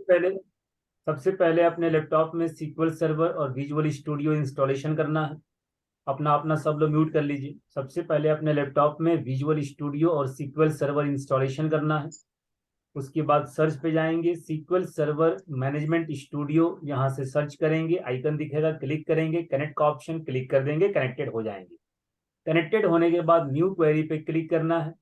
पहले सबसे पहले अपने लैपटॉप में सीक्वल सर्वर और विजुअल स्टूडियो इंस्टॉलेशन करना है। अपना अपना सब लोग म्यूट कर लीजिए। सबसे पहले अपने लैपटॉप में विजुअल स्टूडियो और सीक्वल सर्वर इंस्टॉलेशन करना है। उसके बाद सर्च पे जाएंगे, सीक्वल सर्वर मैनेजमेंट स्टूडियो, यहाँ से सर्च करेंगे, आइकन दिखेगा, क्लिक करेंगे, कनेक्ट का ऑप्शन क्लिक कर देंगे, कनेक्टेड हो जाएंगे। कनेक्टेड होने के बाद न्यू क्वेरी पे क्लिक करना है।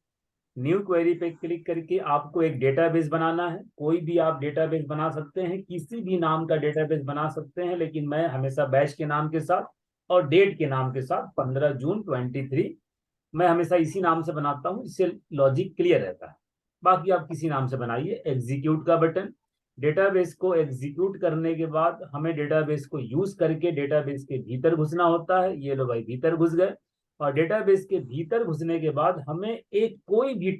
न्यू क्वेरी पे क्लिक करके आपको एक डेटाबेस बनाना है। कोई भी आप डेटाबेस बना सकते हैं, किसी भी नाम का डेटाबेस बना सकते हैं, लेकिन मैं हमेशा बैच के नाम के साथ और डेट के नाम के साथ 15 जून 23 मैं हमेशा इसी नाम से बनाता हूँ, इससे लॉजिक क्लियर रहता है। बाकी आप किसी नाम से बनाइए। एग्जीक्यूट का बटन। डेटाबेस को एग्जीक्यूट करने के बाद हमें डेटाबेस को यूज करके डेटाबेस के भीतर घुसना होता है। ये लो भाई, भीतर घुस गए। और डेटाबेस के भीतर घुसने के बाद हमें एक कोई भी एक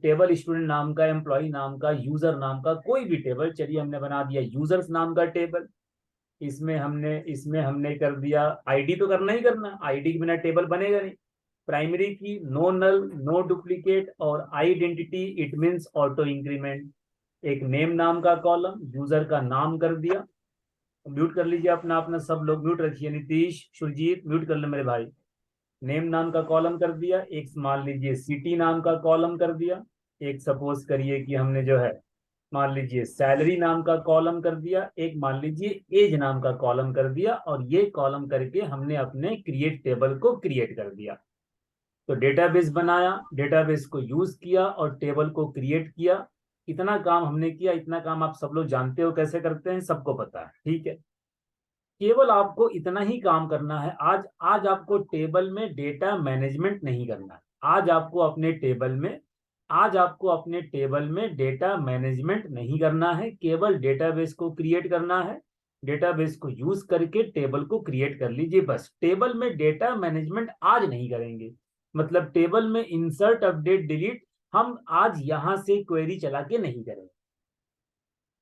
टेबल, स्टूडेंट नाम का, एम्प्लॉय नाम का, यूजर नाम का, कोई भी टेबल, चलिए हमने बना दिया यूजर्स नाम का टेबल। इसमें हमने कर दिया आईडी। तो करना ही करना, आईडी के बिना टेबल बनेगा नहीं। प्राइमरी की नो नल, नो डुप्लीकेट और identity, it means auto increment. एक नेम नाम का कॉलम, यूजर का नाम कर दिया। म्यूट कर लीजिए अपना अपना सब लोग, म्यूट रखिए। नीतीश, सुरजीत, म्यूट कर ले मेरे भाई। नेम नाम का कॉलम कर दिया। एक मान लीजिए सिटी नाम का कॉलम कर दिया। एक सपोज करिए कि हमने जो है, मान लीजिए सैलरी नाम का कॉलम कर दिया। एक मान लीजिए एज नाम का कॉलम कर दिया। और ये कॉलम करके हमने अपने क्रिएट टेबल को क्रिएट कर दिया। तो डेटाबेस बनाया, डेटाबेस को यूज किया और टेबल को क्रिएट किया। इतना काम हमने किया। इतना काम आप सब लोग जानते हो कैसे करते हैं, सबको पता है, ठीक है। केवल आपको इतना ही काम करना है। आज आज आपको टेबल में डेटा मैनेजमेंट नहीं करना है। आज आपको अपने टेबल में डेटा मैनेजमेंट नहीं करना है, केवल डेटाबेस को क्रिएट करना है। डेटाबेस को यूज करके टेबल को क्रिएट कर लीजिए, बस। टेबल में डेटा मैनेजमेंट आज नहीं करेंगे। मतलब टेबल में इंसर्ट, अपडेट, डिलीट हम आज यहां से क्वेरी चला के नहीं करेंगे।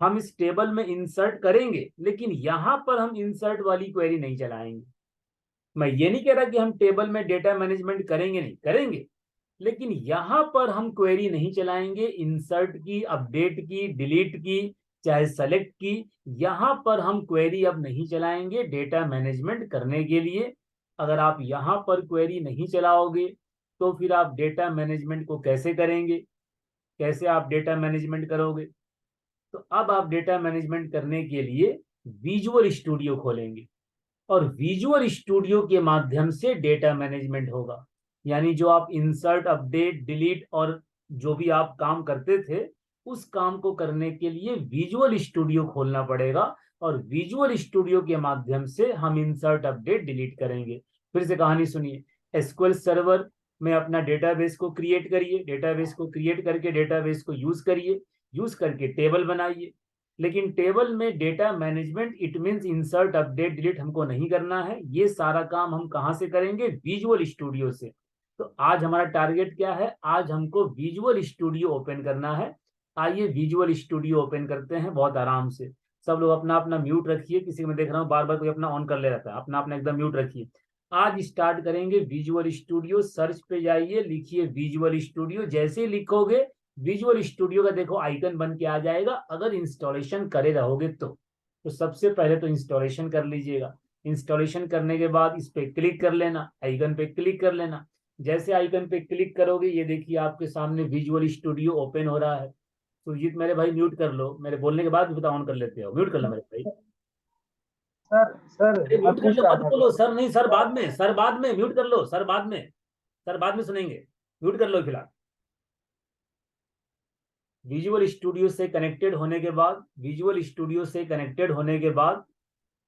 हम इस टेबल में इंसर्ट करेंगे, लेकिन यहां पर हम इंसर्ट वाली क्वेरी नहीं चलाएंगे। मैं ये नहीं कह रहा कि हम टेबल में डेटा मैनेजमेंट करेंगे, नहीं करेंगे, लेकिन यहां पर हम क्वेरी नहीं चलाएंगे। इंसर्ट की, अपडेट की, डिलीट की, चाहे सेलेक्ट की, यहां पर हम क्वेरी अब नहीं चलाएंगे डेटा मैनेजमेंट करने के लिए। अगर आप यहां पर क्वेरी नहीं चलाओगे तो फिर आप डेटा मैनेजमेंट को कैसे करेंगे? कैसे आप डेटा मैनेजमेंट करोगे? तो अब आप डेटा मैनेजमेंट करने के लिए विजुअल स्टूडियो खोलेंगे और विजुअल स्टूडियो के माध्यम से डेटा मैनेजमेंट होगा। यानी जो आप इंसर्ट, अपडेट, डिलीट और जो भी आप काम करते थे, उस काम को करने के लिए विजुअल स्टूडियो खोलना पड़ेगा। और विजुअल स्टूडियो के माध्यम से हम इंसर्ट, अपडेट, डिलीट करेंगे। फिर से कहानी सुनिए। एसक्यूएल सर्वर में अपना डेटाबेस को क्रिएट करिए। डेटाबेस को क्रिएट करके डेटाबेस को यूज करिए। यूज करके टेबल बनाइए। लेकिन टेबल में data management, it means insert, update, delete हमको नहीं करना है। ये सारा काम हम कहां से करेंगे? विजुअल स्टूडियो से। तो आज हमारा टारगेट क्या है? आज हमको विजुअल स्टूडियो ओपन करना है। आइए विजुअल स्टूडियो ओपन करते हैं बहुत आराम से। सब लोग अपना अपना म्यूट रखिए। किसी को मैं देख रहा हूँ बार बार कोई अपना ऑन कर ले रहता है, अपना अपना एकदम म्यूट रखिए। आज स्टार्ट करेंगे विजुअल स्टूडियो। सर्च पे जाइए, लिखिए विजुअल स्टूडियो। जैसे ही लिखोगे विजुअल स्टूडियो का देखो आइकन बन के आ जाएगा, अगर इंस्टॉलेशन करे रहोगे तो सबसे पहले तो इंस्टॉलेशन कर लीजिएगा। इंस्टॉलेशन करने के बाद इस पे क्लिक कर लेना, आइकन पे क्लिक कर लेना। जैसे आइकन पे क्लिक करोगे ये देखिए आपके सामने विजुअल स्टूडियो ओपन हो रहा है। सुजीत मेरे भाई म्यूट कर लो, मेरे बोलने के बाद भी बता ऑन कर लेते हो। म्यूट कर लो मेरे भाई। सर सर अरे म्यूट आप कर ही लो, स्टार्ट मत कर बोलो दीजिए। सर। नहीं सर, बाद में, सर बाद में म्यूट कर लो, सर बाद में। सर बाद में सुनेंगे। म्यूट कर लो फिलहाल। विजुअल स्टूडियो से कनेक्टेड होने के बाद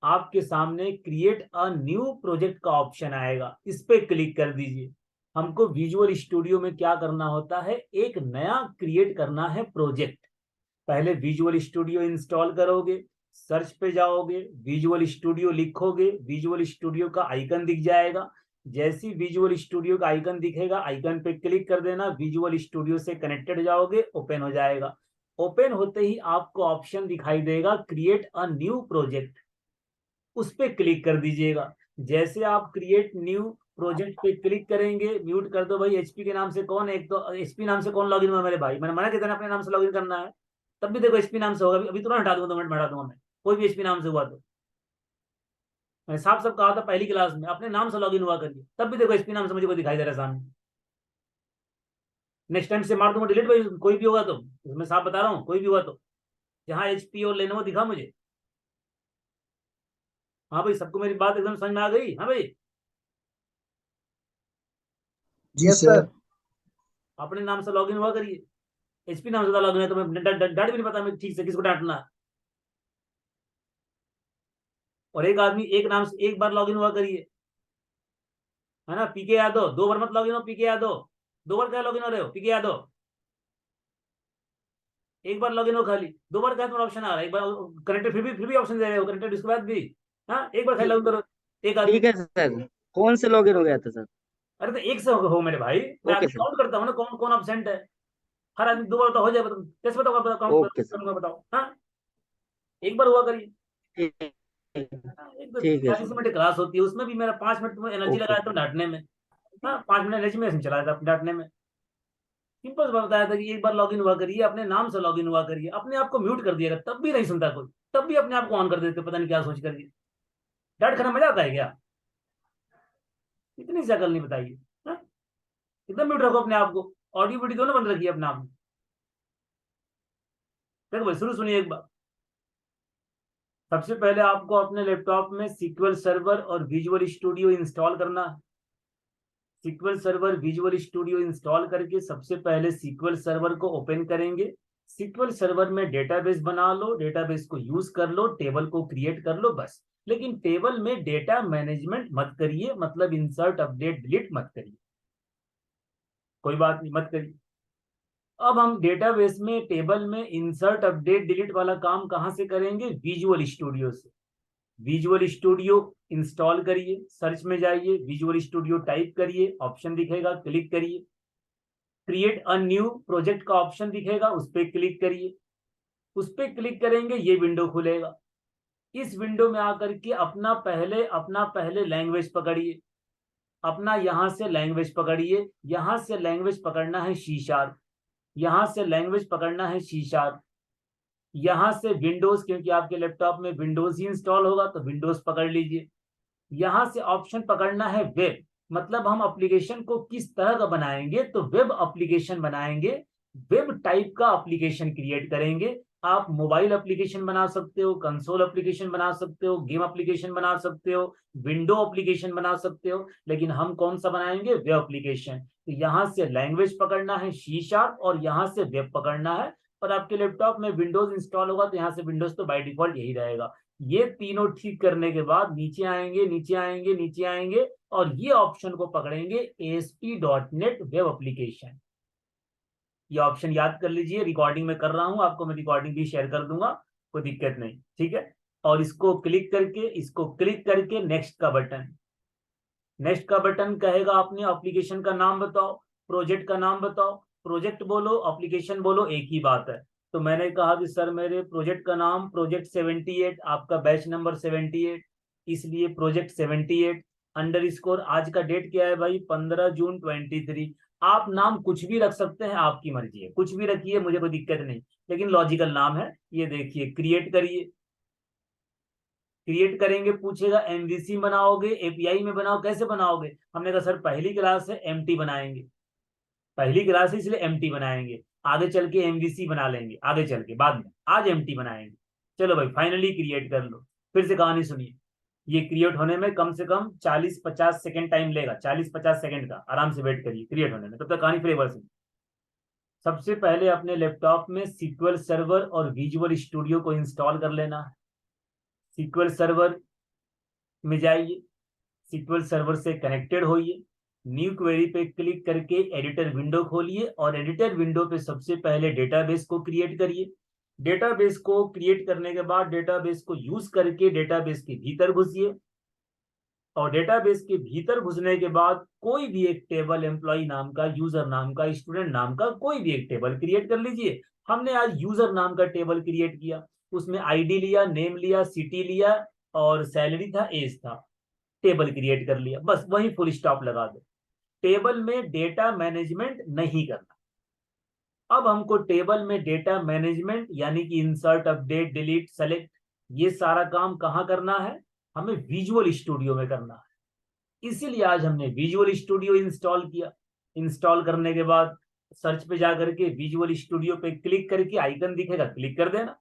आपके सामने क्रिएट अ न्यू प्रोजेक्ट का ऑप्शन आएगा, इस पे क्लिक कर दीजिए। हमको विजुअल स्टूडियो में क्या करना होता है? एक नया क्रिएट करना है प्रोजेक्ट। पहले विजुअल स्टूडियो इंस्टॉल करोगे, सर्च पे जाओगे, विजुअल स्टूडियो लिखोगे, विजुअल स्टूडियो का आइकन दिख जाएगा। जैसी विजुअल स्टूडियो का आइकन दिखेगा, आइकन पे क्लिक कर देना। विजुअल स्टूडियो से कनेक्टेड जाओगे, ओपन हो जाएगा। ओपन होते ही आपको ऑप्शन दिखाई देगा क्रिएट अ न्यू प्रोजेक्ट, उस पर क्लिक कर दीजिएगा। जैसे आप क्रिएट न्यू प्रोजेक्ट पे क्लिक करेंगे, म्यूट कर दो भाई। एचपी के नाम से कौन, एक तो एचपी नाम से कौन लॉगिन हुआ मेरे भाई? मैंने मना किया था अपने नाम से लॉगिन करना है। तब भी देखो एचपी नाम से होगा, अभी तुरंत हटा दूंगा, 2 मिनट में हटा दूंगा मैं, कोई भी एचपी नाम से हुआ तो। मैंने साफ साफ कहा था पहली क्लास में, अपने नाम से लॉगिन हुआ करिए, तब भी देखो एचपी नाम से मुझे कोई दिखाई दे रहा है सामने। नेक्स्ट टाइम से मार दूंगा डिलीट भाई, कोई भी होगा तो, मैं साफ बता रहा हूँ, कोई भी हुआ तो, जहाँ एचपी और लेनोवो दिखा मुझे। हाँ भाई, सबको मेरी बात एकदम समझ में आ गई? हाँ भाई, जी यस सर। सर। अपने नाम से लॉगिन हुआ करिए। एचपी नाम से लॉगिन है तो मैं डांट भी नहीं पता मैं ठीक से किसको डांटना है। और एक आदमी एक नाम से एक बार लॉगिन हुआ करिए, है ना? पीके यादव, 2 बार मत लॉगिन हो, पीके यादव 2 बार क्या लॉगिन हो रहे हो पीके यादव? एक बार लॉगिन हो खाली, 2 बार क्या तुम्हारा ऑप्शन आ रहा है? एक बार कनेक्टेड, फिर भी ऑप्शन दे रहे हो कनेक्टेड, उसके बाद भी। हाँ, एक बार खाली लॉगिन करो, एक आदमी। ठीक है सर, कौन से लॉगिन हो गया था सर? अरे तो एक से हो मेरे भाई, मैं ओके आदमी सर। काउंट करता हूँ ना, कौन कौन अपसेंट है। हर आदमी 2 बार तो हो जाए, कैसे बताओ, काउंट ओके सर। करूंगा बताओ? हाँ, एक बार हुआ करिए। ठीक हाँ, एक तो ठीक है 40 मिनट क्लास होती है, उसमें भी मेरा 5 मिनट तुम्हें एनर्जी ओके लगाया था सर। डांटने में। हाँ, 5 मिनट एनर्जी में चला था डांटने में। सिंपल सा बताया था कि एक बार लॉगिन हुआ करिए, अपने नाम से लॉगिन हुआ करिए, अपने आप को म्यूट कर दिएगा तब भी नहीं सुनता कोई, तब भी अपने आप को ऑन कर देते, पता नहीं क्या सोच करके। डांट खाना मजा आता है क्या? इतनी सी अकल नहीं बताइए। हाँ? एकदम म्यूट रखो अपने आप को, ऑडियो वीडियो दोनों बंद रखिए अपने आप में। देखो भाई, शुरू सुनिए एक बार। सबसे पहले आपको अपने लैपटॉप में सीक्वल सर्वर और विजुअल स्टूडियो इंस्टॉल करना है। SQL server visual studio install करके सबसे पहले सीक्वल सर्वर को ओपन करेंगे। सीक्वल सर्वर में डेटाबेस बना लो, डेटाबेस को यूज कर लो, टेबल को क्रिएट कर लो बस। लेकिन टेबल में डेटा मैनेजमेंट मत करिए, मतलब इंसर्ट अपडेट डिलीट मत करिए, कोई बात नहीं, मत करिए। अब हम डेटाबेस में टेबल में इंसर्ट अपडेट डिलीट वाला काम कहां से करेंगे? विजुअल स्टूडियो से। विजुअल स्टूडियो इंस्टॉल करिए, सर्च में जाइए, विजुअल स्टूडियो टाइप करिए, ऑप्शन दिखेगा, क्लिक करिए। क्रिएट अ न्यू प्रोजेक्ट का ऑप्शन दिखेगा, उस पर क्लिक करिए। उस पर क्लिक करेंगे, ये विंडो खुलेगा। इस विंडो में आकर के अपना पहले लैंग्वेज पकड़िए, अपना यहां से लैंग्वेज पकड़िए। यहां से लैंग्वेज पकड़ना है सी शार्प, यहां से लैंग्वेज पकड़ना है सी शार्प। यहां से विंडोज, क्योंकि आपके लैपटॉप में विंडोज ही इंस्टॉल होगा तो विंडोज पकड़ लीजिए। यहां से ऑप्शन पकड़ना है वेब, मतलब हम एप्लीकेशन को किस तरह का बनाएंगे, तो वेब एप्लीकेशन बनाएंगे। वेब टाइप का एप्लीकेशन क्रिएट करेंगे। आप मोबाइल एप्लीकेशन बना सकते हो, कंसोल एप्लीकेशन बना सकते हो, गेम एप्लीकेशन बना सकते हो, विंडो एप्लीकेशन बना सकते हो, लेकिन हम कौन सा बनाएंगे? Web application. तो यहां से लैंग्वेज पकड़ना है सी शार्प और यहां से वेब पकड़ना है। और आपके लैपटॉप में विंडोज इंस्टॉल होगा तो यहाँ से विंडोज तो बाय डिफॉल्ट यही रहेगा। ये तीनों ठीक करने के बाद नीचे आएंगे, नीचे आएंगे, नीचे आएंगे, और ये ऑप्शन को पकड़ेंगे, ASP.NET वेब एप्लीकेशन। ये ऑप्शन याद कर लीजिए, रिकॉर्डिंग में कर रहा हूं आपको, मैं रिकॉर्डिंग भी शेयर कर दूंगा, कोई दिक्कत नहीं, ठीक है? और इसको क्लिक करके नेक्स्ट का बटन, नेक्स्ट का बटन कहेगा अपने एप्लीकेशन का नाम बताओ, प्रोजेक्ट का नाम बताओ। प्रोजेक्ट बोलो, एप्लीकेशन बोलो, एक ही बात है। तो मैंने कहा कि सर मेरे प्रोजेक्ट का नाम प्रोजेक्ट 78, आपका बैच नंबर 78, इसलिए प्रोजेक्ट 78 अंडर स्कोर। आज का डेट क्या है भाई? 15 जून 23। आप नाम कुछ भी रख सकते हैं, आपकी मर्जी है, कुछ भी रखिए, मुझे कोई दिक्कत नहीं, लेकिन लॉजिकल नाम है। ये देखिए, क्रिएट करिए। क्रिएट करेंगे, पूछेगा एमवीसी बनाओगे, एपीआई में बनाओ, कैसे बनाओगे? हमने कहा सर पहली क्लास है, एमटी बनाएंगे, पहली क्लास है इसलिए एमटी बनाएंगे, आगे चल के एमवीसी बना लेंगे, आगे चल के बाद में, आज एमटी बनाएंगे। चलो भाई, फाइनली क्रिएट कर लो। फिर से कहानी सुनिए। ये क्रिएट होने में कम से कम 40-50 सेकंड टाइम लेगा, 40-50 सेकंड का, आराम से वेट करिए क्रिएट होने में, तब तक कहानी फ्लेवर सुनिए। सबसे पहले अपने लैपटॉप में सीक्वल सर्वर और विजुअल स्टूडियो को इंस्टॉल कर लेना है। सीक्वल सर्वर में जाइए, सीक्वल सर्वर से कनेक्टेड होइए, न्यू क्वेरी पे क्लिक करके एडिटर विंडो खोलिए, और एडिटर विंडो पे सबसे पहले डेटाबेस को क्रिएट करिए। डेटाबेस को क्रिएट करने के बाद डेटाबेस को यूज करके डेटाबेस के भीतर घुसिए, और डेटाबेस के भीतर घुसने के बाद कोई भी एक टेबल, एम्प्लॉय नाम का, यूजर नाम का, स्टूडेंट नाम का, कोई भी एक टेबल क्रिएट कर लीजिए। हमने आज यूजर नाम का टेबल क्रिएट किया, उसमें आईडी लिया, नेम लिया, सिटी लिया, और सैलरी था, एज था, टेबल क्रिएट कर लिया, बस वही फुल स्टॉप लगा दो। टेबल में डेटा मैनेजमेंट नहीं करना, अब हमको टेबल में डेटा मैनेजमेंट यानी कि इंसर्ट, अपडेट, डिलीट, सेलेक्ट, ये सारा काम कहाँ करना है? हमें विजुअल स्टूडियो में करना है। इसीलिए आज हमने विजुअल स्टूडियो इंस्टॉल किया। इंस्टॉल करने के बाद सर्च पे जाकर के विजुअल स्टूडियो पे क्लिक करके आइकन दिखेगा, क्लिक कर देना।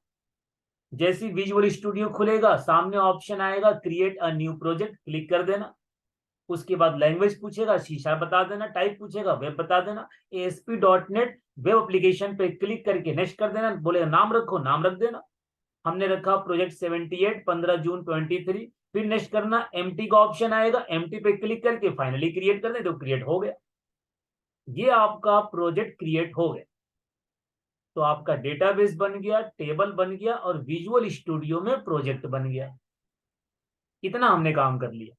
जैसे विजुअल स्टूडियो खुलेगा सामने ऑप्शन आएगा create a new project, click कर देना। उसके बाद लैंग्वेज पूछेगा, शीशा बता देना, टाइप पूछेगा, वेब बता देना। ASP.NET वेब एप्लीकेशन पे क्लिक करके नेक्स्ट कर देना। बोलेगा नाम रखो, नाम रख देना। हमने रखा प्रोजेक्ट 78, 15 जून 23। फिर नेक्स्ट करना, एमटी का ऑप्शन आएगा, एमटी पे क्लिक करके फाइनली क्रिएट कर दे, तो क्रिएट हो गया। ये आपका प्रोजेक्ट क्रिएट हो गया। तो आपका डेटाबेस बन गया, टेबल बन गया और विजुअल स्टूडियो में प्रोजेक्ट बन गया। इतना हमने काम कर लिया।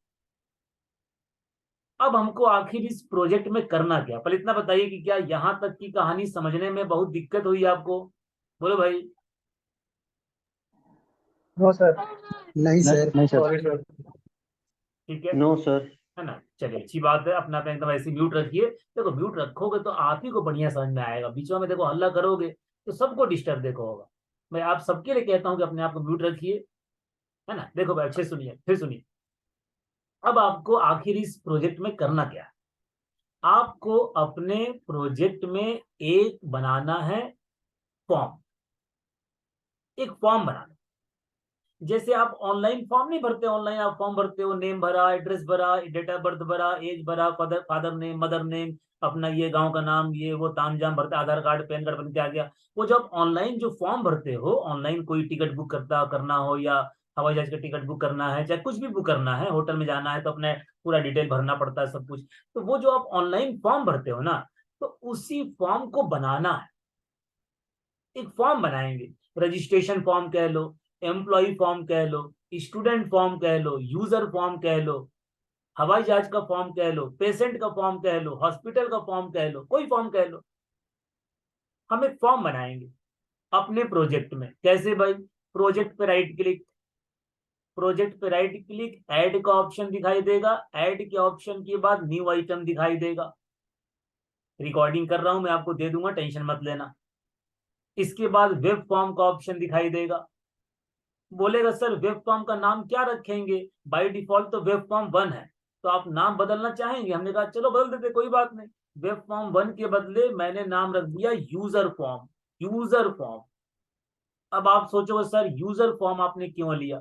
अब हमको आखिर इस प्रोजेक्ट में करना क्या? पहले इतना बताइए कि क्या यहां तक की कहानी समझने में बहुत दिक्कत हुई आपको? बोलो भाई। No sir. नहीं सर। नहीं सर। Sorry sir. ठीक है, नो सर। है ना? चलिए अच्छी बात है। अपना अपना एकदम ऐसे म्यूट रखिए। देखो म्यूट रखोगे तो आप ही को बढ़िया समझ में आएगा। बीच में देखो हल्ला करोगे तो सबको डिस्टर्ब देखो होगा। मैं आप सबके लिए कहता हूँ कि अपने आप को म्यूट रखिए, है ना? देखो भाई अच्छे सुनिए, फिर सुनिए। अब आपको आखिर इस प्रोजेक्ट में करना क्या है? आपको अपने प्रोजेक्ट में एक बनाना है फॉर्म। एक फॉर्म बनाना, जैसे आप ऑनलाइन फॉर्म नहीं भरते, ऑनलाइन आप फॉर्म भरते हो, नेम भरा, एड्रेस भरा, डेट ऑफ बर्थ भरा, एज भरा, father father name, mother name, अपना ये गांव का नाम, ये वो तामझाम भरते, आधार कार्ड, पैन कार्ड बनते आ गया। वो जब ऑनलाइन जो फॉर्म भरते हो, ऑनलाइन कोई टिकट बुक करना हो या हवाई जहाज का टिकट बुक करना है, चाहे कुछ भी बुक करना है, होटल में जाना है, तो अपने पूरा डिटेल भरना पड़ता है सब कुछ। तो वो जो आप ऑनलाइन फॉर्म भरते हो ना, तो उसी फॉर्म को बनाना है। एक फॉर्म बनाएंगे, रजिस्ट्रेशन फॉर्म कह लो, एम्प्लॉय फॉर्म कह लो, स्टूडेंट फॉर्म कह लो, यूजर फॉर्म कह लो, हवाई जहाज का फॉर्म कह लो, पेशेंट का फॉर्म कह लो, हॉस्पिटल का फॉर्म कह लो, कोई फॉर्म कह लो। हम एक फॉर्म बनाएंगे अपने प्रोजेक्ट में। कैसे भाई? प्रोजेक्ट पे राइट क्लिक, प्रोजेक्ट पे राइट क्लिक, ऐड का ऑप्शन दिखाई देगा, ऐड के ऑप्शन के बाद न्यू आइटम दिखाई देगा। रिकॉर्डिंग कर रहा हूं मैं, आपको दे दूंगा, टेंशन मत लेना। इसके बाद वेब फॉर्म का ऑप्शन दिखाई देगा। बोलेगा सर वेब फॉर्म का नाम क्या रखेंगे? बाय डिफॉल्ट तो वेब फॉर्म 1 है, तो आप नाम बदलना चाहेंगे? हमने कहा चलो बदल देते, कोई बात नहीं। वेब फॉर्म 1 के बदले मैंने नाम रख दिया यूजर फॉर्म। User form. अब आप सोचो सर यूजर फॉर्म आपने क्यों लिया?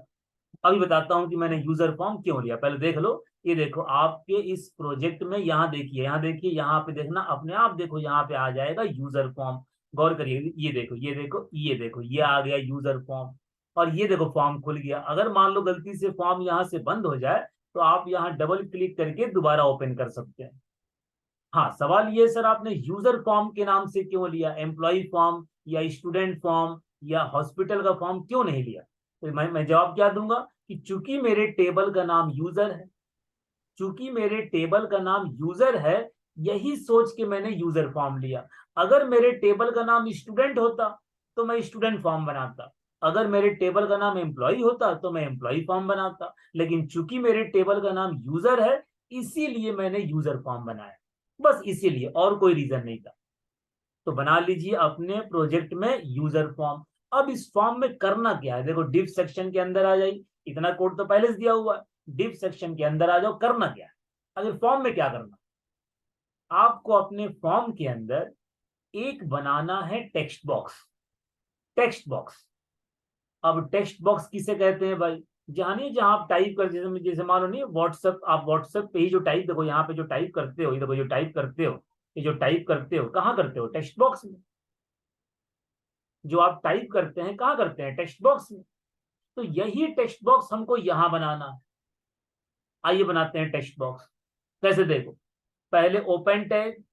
अभी बताता हूं कि मैंने यूजर फॉर्म क्यों लिया, पहले देख लो। ये देखो आपके इस प्रोजेक्ट में, यहाँ देखिए, यहाँ देखिए, यहाँ पे देखना, अपने आप देखो, यहाँ पे आ जाएगा यूजर फॉर्म। गौर करिए, ये देखो, ये देखो, ये देखो, ये आ गया यूजर फॉर्म। और ये देखो फॉर्म खुल गया। अगर मान लो गलती से फॉर्म यहाँ से बंद हो जाए, तो आप यहाँ डबल क्लिक करके दोबारा ओपन कर सकते हैं। हाँ, सवाल ये सर आपने यूजर फॉर्म के नाम से क्यों लिया? एम्प्लॉय फॉर्म या स्टूडेंट फॉर्म या हॉस्पिटल का फॉर्म क्यों नहीं लिया? तो मैं जवाब क्या दूंगा कि चूंकि मेरे टेबल का नाम यूजर है, चूंकि मेरे टेबल का नाम यूजर है, यही सोच के मैंने यूजर फॉर्म लिया। अगर मेरे टेबल का नाम स्टूडेंट होता तो मैं स्टूडेंट फॉर्म बनाता। अगर मेरे टेबल का नाम एम्प्लॉय होता तो मैं एम्प्लॉय फॉर्म बनाता। लेकिन चूंकि मेरे टेबल का नाम यूजर है, इसीलिए मैंने यूजर फॉर्म बनाया। बस इसीलिए, और कोई रीजन नहीं था। तो बना लीजिए अपने प्रोजेक्ट में यूजर फॉर्म। अब इस फॉर्म में करना क्या है? देखो डिफ सेक्शन के अंदर आ जाइए, इतना कोड तो पहले से दिया हुआ है। डिफ सेक्शन के अंदर आ जाओ, करना क्या है? अगर फॉर्म में क्या करना, आपको अपने फॉर्म के अंदर एक बनाना है टेक्स्ट बॉक्स। Text box. अब टेक्स्ट बॉक्स किसे कहते हैं भाई? जानिए, जहां आप टाइप कर, जैसे जैसे मान लो नहीं व्हाट्सएप, आप व्हाट्सएप पे ही जो टाइप, देखो यहाँ पे जो टाइप करते हो, ये देखो जो टाइप करते हो, ये जो टाइप करते हो कहाँ करते हो? टेक्स्ट बॉक्स में। जो आप टाइप करते हैं कहाँ करते हैं? टेक्स्ट बॉक्स में। तो यही टेक्स्ट बॉक्स हमको यहां बनाना है। आइए बनाते हैं टेक्स्ट बॉक्स। कैसे? देखो, पहले ओपन टैग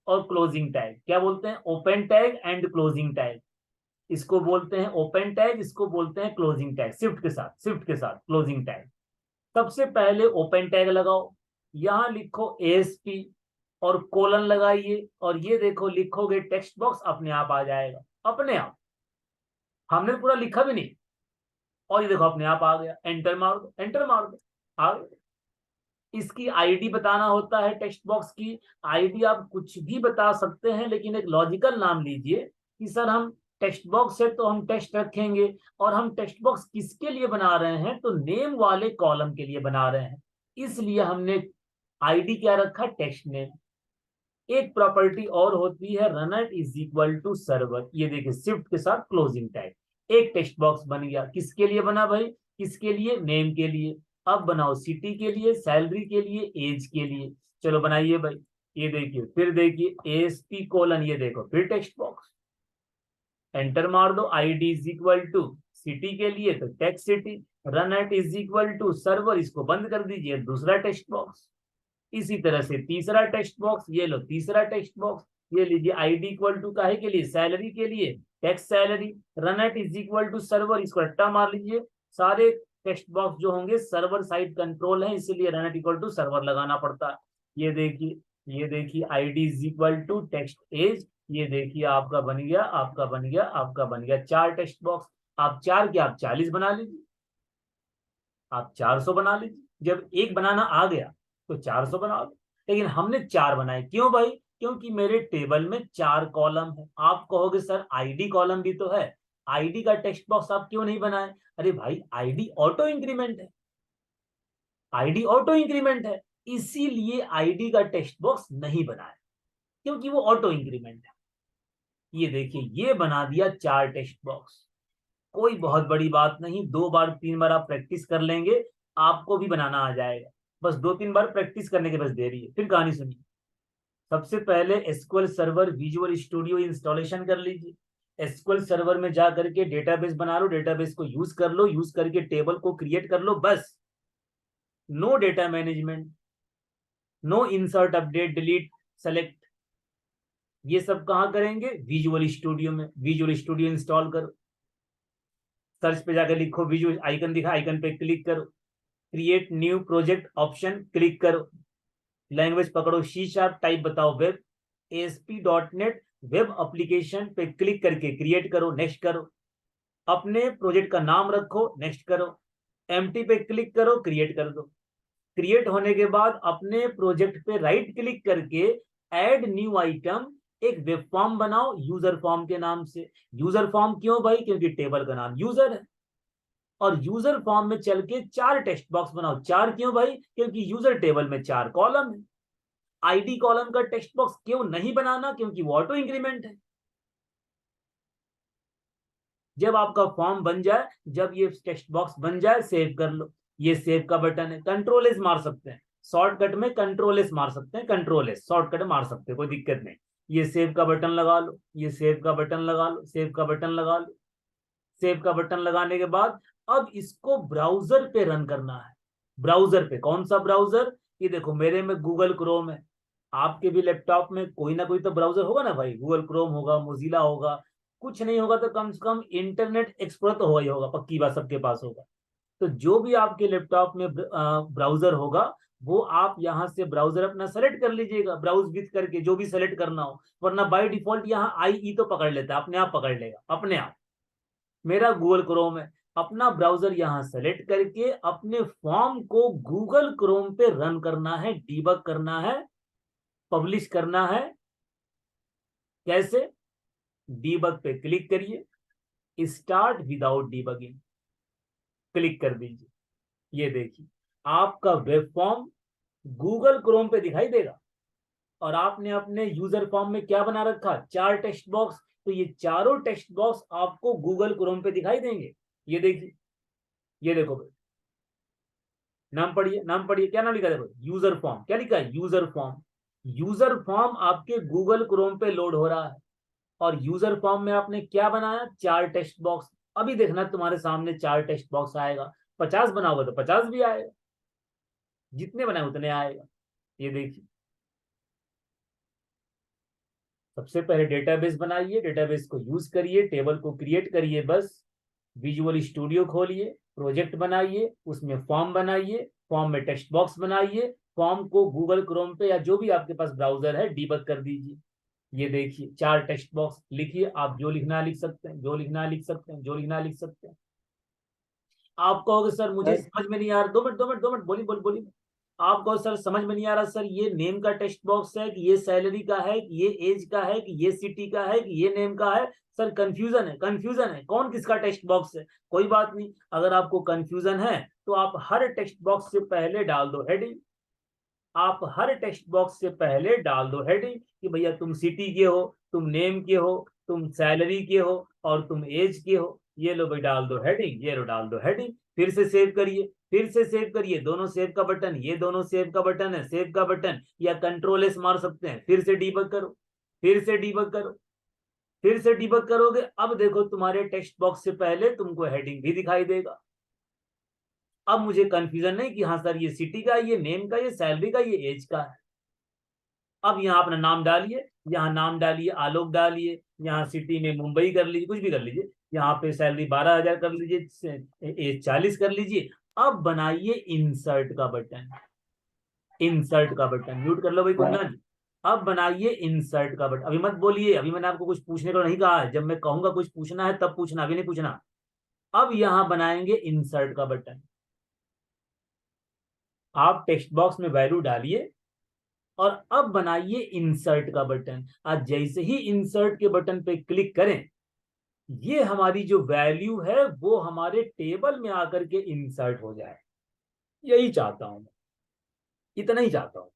और क्लोजिंग टैग, क्या बोलते हैं? Open tag and closing tag. इसको बोलते हैं ओपन टैग, इसको बोलते हैं क्लोजिंग टैग। शिफ्ट के साथ, शिफ्ट के साथ क्लोजिंग टैग। सबसे पहले ओपन टैग लगाओ, यहां लिखो ASP और कोलन लगाइए, और ये देखो लिखोगे टेक्स्ट बॉक्स, अपने आप आ जाएगा, अपने आप। हमने पूरा लिखा भी नहीं, और ये देखो अपने आप आ गया। एंटर मार दो, एंटर मार दो, आ गया। इसकी आईडी बताना होता है। टेक्स्ट बॉक्स की आईडी आप कुछ भी बता सकते हैं, लेकिन एक लॉजिकल नाम लीजिए कि सर हम टेक्स्ट बॉक्स है तो हम टेक्स्ट रखेंगे, और हम टेक्स्ट बॉक्स किसके लिए बना रहे हैं, तो नेम वाले कॉलम के लिए बना रहे हैं, इसलिए हमने आईडी क्या रखा, टेक्स्ट नेम। एक प्रॉपर्टी और होती है runat is equal to server. ये देखिए शिफ्ट के साथ क्लोजिंग टैग। एक टेक्स्ट बॉक्स बन गया, किसके लिए बना भाई, किसके लिए, नेम के लिए। अब बनाओ सिटी के लिए, सैलरी के लिए, एज के लिए। चलो बनाइए भाई। ये देखिए, फिर देखिए एएसपी कोलन, ये देखो फिर टेक्स्ट बॉक्स, एंटर मार दो। ID is equal to city के लिए तो text city, run at is equal to server, इसको बंद कर दीजिए, दूसरा टेक्स्ट बॉक्स। इसी तरह से तीसरा टेक्स्ट बॉक्स, ये लो तीसरा टेक्स्ट बॉक्स, ये लीजिए आईडी इक्वल टू काहे के लिए, सैलरी के लिए, text salary, run at is equal to server, इसको रट्टा मार लीजिए। सारे टेक्स्ट बॉक्स जो होंगे सर्वर साइड कंट्रोल है, इसीलिए run at equal to server लगाना पड़ता है। ये देखिए, ये देखिए ID is equal to text as, ये देखिए आपका बन गया, आपका बन गया, आपका बन गया 4 टेक्स्ट बॉक्स। आप 4 क्या, आप 40 बना लीजिए, आप 400 बना लीजिए। जब एक बनाना आ गया तो 400 बना लो। लेकिन हमने 4 बनाए, क्यों भाई, क्योंकि मेरे टेबल में 4 कॉलम है। आप कहोगे सर आईडी कॉलम भी तो है, आईडी का टेक्स्ट बॉक्स आप क्यों नहीं बनाए। अरे भाई आईडी ऑटो इंक्रीमेंट है, आईडी ऑटो इंक्रीमेंट है, इसीलिए आईडी का टेक्स्ट बॉक्स नहीं बनाया, क्योंकि वो ऑटो इंक्रीमेंट है। ये देखिए, ये बना दिया 4 टेक्स्ट बॉक्स। कोई बहुत बड़ी बात नहीं, 2 बार 3 बार आप प्रैक्टिस कर लेंगे, आपको भी बनाना आ जाएगा। बस 2-3 बार प्रैक्टिस करने के बस देरी है। फिर कहानी सुनिए। सबसे पहले SQL server visual studio installation कर लीजिए। एसक्यूएल सर्वर में जा करके डेटाबेस बना लो, डेटाबेस को यूज कर लो, यूज करके टेबल को क्रिएट कर लो, बस। No data management, no insert update delete select, ये सब कहां करेंगे, विजुअल स्टूडियो में। विजुअल स्टूडियो इंस्टॉल करो, सर्च पे जाकर लिखो विजुअल, आइकन दिखा, आइकन पे क्लिक करो, create new project option click करो, लैंग्वेज पकड़ो सी शार्प, टाइप बताओ वेब, ASP.NET वेब एप्लीकेशन पे क्लिक करके क्रिएट करो, नेक्स्ट करो। अपने प्रोजेक्ट का नाम रखो, नेक्स्ट करो। एम्प्टी पे क्लिक करो, क्रिएट कर दो। क्रिएट होने के बाद अपने प्रोजेक्ट पे राइट क्लिक करके ऐड न्यू आइटम, एक वेब फॉर्म बनाओ यूजर फॉर्म के नाम से। यूजर फॉर्म क्यों भाई, क्योंकि टेबल का नाम यूजर है। और यूजर फॉर्म में चल के 4 टेक्स्ट बॉक्स बनाओ। 4 क्यों भाई, क्योंकि यूजर टेबल में 4 कॉलम है। आईडी कॉलम का टेक्स्ट बॉक्स क्यों नहीं बनाना, क्योंकि वो ऑटो इंक्रीमेंट है। जब आपका फॉर्म बन जाए, जब ये टेक्स्ट बॉक्स बन जाए, सेव कर लो। ये सेव का बटन है, कंट्रोल एस मार सकते हैं, शॉर्टकट में कंट्रोल एस मार सकते हैं, कंट्रोल एस शॉर्टकट मार सकते हैं, कोई दिक्कत नहीं। ये सेव का बटन लगा लो, ये सेव का बटन लगा लो, सेव का बटन लगा लो। सेव का बटन लगाने के बाद अब इसको ब्राउजर पे रन करना है। ब्राउजर पे, कौन सा ब्राउजर, ये देखो मेरे में गूगल क्रोम है, आपके भी लैपटॉप में कोई ना कोई तो ब्राउजर होगा ना भाई, गूगल क्रोम होगा, मोजिला होगा, कुछ नहीं होगा तो कम से कम इंटरनेट एक्सप्लोरर तो होगा ही होगा, पक्की बात सबके पास होगा। तो जो भी आपके लैपटॉप में ब्राउजर होगा, वो आप यहाँ से ब्राउजर अपना सेलेक्ट कर लीजिएगा, ब्राउज विथ करके जो भी सेलेक्ट करना हो। वरना बाय डिफॉल्ट यहाँ IE तो पकड़ लेता है, अपने आप पकड़ लेगा, अपने आप। मेरा गूगल क्रोम है, अपना ब्राउजर यहां सेलेक्ट करके अपने फॉर्म को गूगल क्रोम पे रन करना है, डीबग करना है, पब्लिश करना है। कैसे, डीबग पे क्लिक करिए, स्टार्ट विदाउट डीबगिंग क्लिक कर दीजिए। ये देखिए आपका वेब फॉर्म गूगल क्रोम पे दिखाई देगा, और आपने अपने यूजर फॉर्म में क्या बना रखा, 4 टेक्स्ट बॉक्स। तो ये चारों टेक्स्ट बॉक्स आपको गूगल क्रोम पे दिखाई देंगे। ये देखिए, ये देखो भाई, नाम पढ़िए, नाम पढ़िए, क्या नाम लिखा, देखो यूजर फॉर्म, क्या लिखा है, यूजर फॉर्म। यूजर फॉर्म आपके गूगल क्रोम पे लोड हो रहा है, और यूजर फॉर्म में आपने क्या बनाया, 4 टेक्स्ट बॉक्स। अभी देखना तुम्हारे सामने 4 टेक्स्ट बॉक्स आएगा, 50 बनाओगे तो 50 भी आएगा, जितने बनाए उतने आएगा। ये देखिए, सबसे पहले डेटाबेस बनाइए, डेटाबेस को यूज करिए, टेबल को क्रिएट करिए, बस। विजुअल स्टूडियो खोलिए, प्रोजेक्ट बनाइए, उसमें फॉर्म बनाइए, फॉर्म में टेक्स्ट बॉक्स बनाइए, फॉर्म को गूगल क्रोम पे या जो भी आपके पास ब्राउजर है डीबग कर दीजिए। ये देखिए 4 टेक्स्ट बॉक्स लिखिए, आप जो लिखना लिख सकते हैं, जो लिखना लिख सकते हैं, जो लिखना लिख सकते हैं। आप कहोगे सर मुझे सर समझ में नहीं आ रहा, 2 मिनट 2 मिनट 2 मिनट, बोलिए बोलिए बोलिए। आपको सर समझ में नहीं आ रहा सर ये नेम का टेक्स्ट बॉक्स है कि ये सैलरी का है कि ये एज का है कि ये सिटी का है कि ये नेम का है, सर कंफ्यूजन है कौन किसका टेक्स्ट बॉक्स है। कोई बात नहीं, अगर आपको कंफ्यूजन है तो आप हर टेक्स्ट बॉक्स से पहले डाल दो हेडिंग, आप हर टेक्स्ट बॉक्स से पहले डाल दो हेडिंग कि भैया तुम सिटी के हो, तुम नेम के हो, तुम सैलरी के हो और तुम एज के हो। ये लो भाई डाल दो हेडिंग, ये लो डाल दो हेडिंग, फिर से सेव करिए, फिर से सेव करिए, दोनों सेव का बटन, ये दोनों सेव का बटन है, सेव का बटन या कंट्रोल एस मार सकते हैं, फिर से डीबग करो, फिर से डीबग करो, फिर से डीबग करोगे। अब देखो तुम्हारे टेक्स्ट बॉक्स से पहले तुमको हेडिंग भी दिखाई देगा। अब मुझे कंफ्यूजन नहीं कि हाँ सर ये सिटी का, ये नेम का, ये सैलरी का, ये एज का है। अब यहाँ अपना नाम डालिए, यहाँ नाम डालिए, आलोक डालिए, यहाँ सिटी में मुंबई कर लीजिए, कुछ भी कर लीजिए, यहाँ पे सैलरी 12,000 कर लीजिए, एज 40 कर लीजिए। अब बनाइए इंसर्ट का बटन, इंसर्ट का बटन म्यूट कर लो भाई कुंदन। अब बनाइए इंसर्ट का बटन, अभी मत बोलिए, अभी मैंने आपको कुछ पूछने को नहीं कहा है, जब मैं कहूंगा कुछ पूछना है तब पूछना, अभी नहीं पूछना। अब यहां बनाएंगे इंसर्ट का बटन। आप टेक्स्ट बॉक्स में वैल्यू डालिए और अब बनाइए इंसर्ट का बटन। आज जैसे ही इंसर्ट के बटन पे क्लिक करें, ये हमारी जो वैल्यू है वो हमारे टेबल में आकर के इंसर्ट हो जाए। यही चाहता हूं, इतना ही चाहता हूं।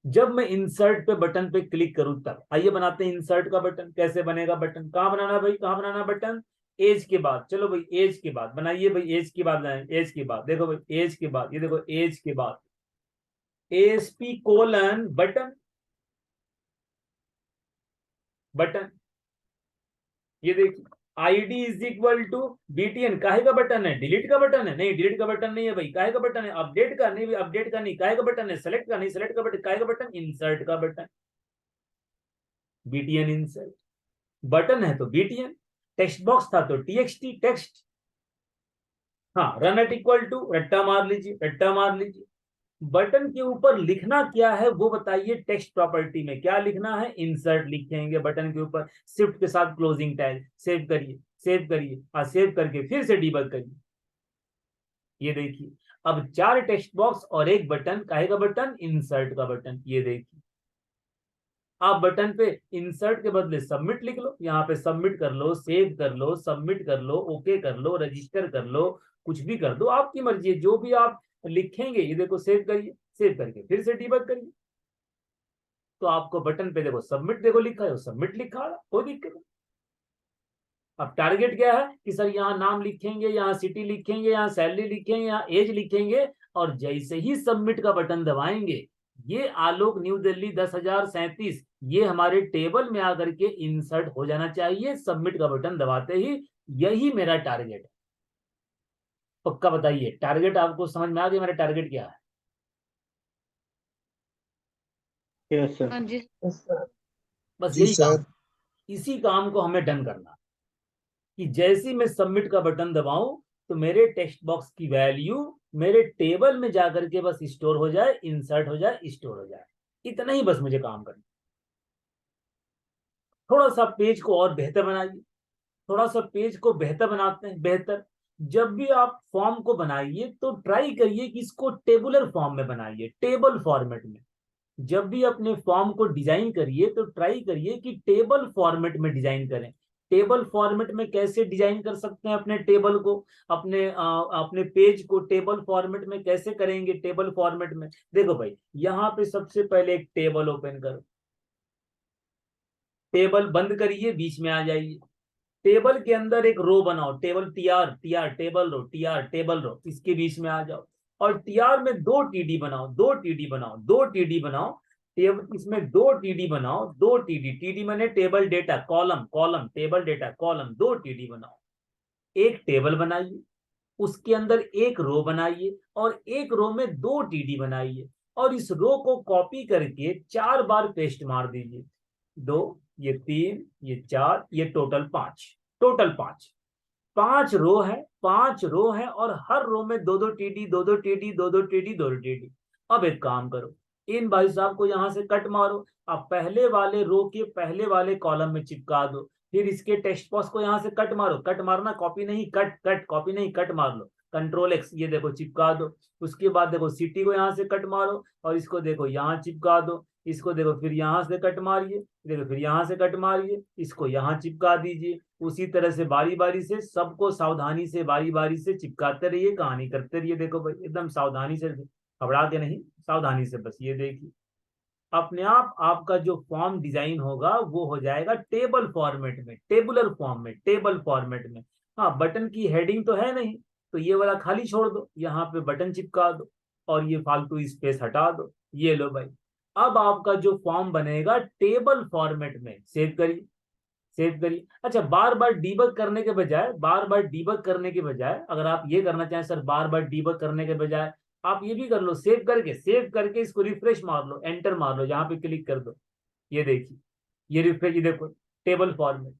जब मैं इंसर्ट पे बटन पे क्लिक करूं तब आइए बनाते हैं इंसर्ट का बटन। कैसे बनेगा बटन, कहां बनाना भाई, कहां बनाना बटन, एज के बाद। चलो भाई एज के बाद बनाइए भाई, एज के बाद बनाए, एज के बाद देखो भाई, एज के बाद, ये देखो एज के बाद ASP कोलन बटन, बटन ये देखिए ID is equal to BTN। काहे का बटन है, डिलीट का बटन है, नहीं डिलीट का बटन नहीं है भाई, काहे का बटन है, अपडेट का नहीं, अपडेट का नहीं, काहे का बटन है, सेलेक्ट का नहीं, सेलेक्ट का बटन, काहे का बटन, इंसर्ट का बटन, BTN इंसर्ट। बटन है तो BTN, टेक्स्ट बॉक्स था तो TXT टेक्स्ट। हाँ रन एट इक्वल टू रट्टा मार लीजिए, रट्टा मार लीजिए। बटन के ऊपर लिखना क्या है वो बताइए, टेक्स्ट प्रॉपर्टी में क्या लिखना है, इंसर्ट लिखेंगे बटन के ऊपर, शिफ्ट के साथ क्लोजिंग टैग। सेव करिए, सेव करिए और सेव करके फिर से डीबग करिए। ये देखिए अब 4 टेक्स्ट बॉक्स और एक बटन, काहे का बटन, इंसर्ट का बटन। ये देखिए आप बटन पे इंसर्ट के बदले सबमिट लिख लो, यहाँ पे सबमिट कर लो, सेव कर लो, सबमिट कर लो, ओके कर लो, रजिस्टर कर लो, कुछ भी कर दो, आपकी मर्जी है, जो भी आप लिखेंगे। ये देखो सेव करिए, सेव करके फिर से डीबग करिए, तो आपको बटन पे देखो सबमिट, देखो लिखा है, सबमिट लिखा है, कोई दिक्कत नहीं। अब टारगेट क्या है कि सर यहाँ नाम लिखेंगे, यहाँ सिटी लिखेंगे, यहाँ सैलरी लिखेंगे, यहाँ एज लिखेंगे, और जैसे ही सबमिट का बटन दबाएंगे, ये आलोक न्यू दिल्ली 10,037 ये हमारे टेबल में आकर के इंसर्ट हो जाना चाहिए सबमिट का बटन दबाते ही। यही मेरा टारगेट है। पक्का बताइए, टारगेट आपको समझ में आ गया मेरा टारगेट क्या है? Yes sir. हाँ जी यस सर। बस जी यही काम, सर। इसी काम को हमें डन करना कि जैसे मैं सबमिट का बटन दबाऊं तो मेरे टेक्स्ट बॉक्स की वैल्यू मेरे टेबल में जाकर के बस स्टोर हो जाए, इंसर्ट हो जाए, स्टोर हो जाए। इतना ही बस मुझे काम करना। थोड़ा सा पेज को और बेहतर बनाइए, थोड़ा सा पेज को बेहतर बनाते हैं, बेहतर। जब भी आप फॉर्म को बनाइए तो ट्राई करिए कि इसको टेबुलर फॉर्म में बनाइए, टेबल फॉर्मेट में। जब भी अपने फॉर्म को डिजाइन करिए तो ट्राई करिए कि टेबल फॉर्मेट में डिजाइन करें। टेबल फॉर्मेट में कैसे डिजाइन कर सकते हैं अपने टेबल को, अपने पेज को टेबल फॉर्मेट में कैसे करेंगे? टेबल फॉर्मेट में देखो भाई, यहाँ पे सबसे पहले एक टेबल ओपन करो, टेबल बंद करिए, बीच में आ जाइए। टेबल के अंदर एक रो बनाओ, table TR table row, TR table row, इसके बीच में आ जाओ। और टीआर में 2 टीडी बनाओ, 2 टीडी बनाओ, 2 टीडी बनाओ। टेबल इसमें 2 टीडी बनाओ, 2 टीडी, टीडी माने table data, column, column table data column, 2 TD बनाओ। एक टेबल बनाइए, उसके अंदर एक रो बनाइए और एक रो में 2 टीडी बनाइए, और इस रो को कॉपी करके 4 बार पेस्ट मार दीजिए। 2, ये 3, ये 4, ये टोटल 5, टोटल 5 रो है, 5 रो है, और हर रो में 2-2 टीडी, 2-2 टीडी, 2-2 टीडी, 2-2 टीडी। अब एक काम करो, इन भाई साहब को यहां से कट मारो, अब पहले वाले रो के पहले वाले कॉलम में चिपका दो। फिर इसके टेक्स्ट बॉक्स को यहां से कट मारो, कट मारना कॉपी नहीं, कट कट, कॉपी नहीं, कट मार लो। कंट्रोल एक्स, ये देखो चिपका दो। उसके बाद देखो सिटी को यहाँ से कट मारो और इसको देखो यहाँ चिपका दो। इसको देखो फिर यहाँ से कट मारिए, देखो फिर यहाँ से कट मारिए, इसको यहाँ चिपका दीजिए। उसी तरह से बारी बारी से सबको सावधानी से बारी बारी से चिपकाते रहिए, कहानी करते रहिए। देखो भाई एकदम सावधानी से, घबरा के नहीं, सावधानी से बस। ये देखिए अपने आप आपका जो फॉर्म डिजाइन होगा वो हो जाएगा टेबल फॉर्मेट में, टेबुलर फॉर्म में, टेबल फॉर्मेट में। हाँ, बटन की हेडिंग तो है नहीं, तो ये वाला खाली छोड़ दो, यहाँ पे बटन चिपका दो और ये फालतू स्पेस हटा दो। ये लो भाई, अब आपका जो फॉर्म बनेगा टेबल फॉर्मेट में। सेव करिए, सेव करिए। अच्छा, बार बार डीबग करने के बजाय, बार बार डीबग करने के बजाय अगर आप ये करना चाहें सर, बार बार डीबग करने के बजाय आप ये भी कर लो, सेव करके, सेव करके इसको रिफ्रेश मार लो, एंटर मार लो, यहाँ पे क्लिक कर दो। ये देखिए, ये रिफ्रेश, ये देखो टेबल फॉर्मेट।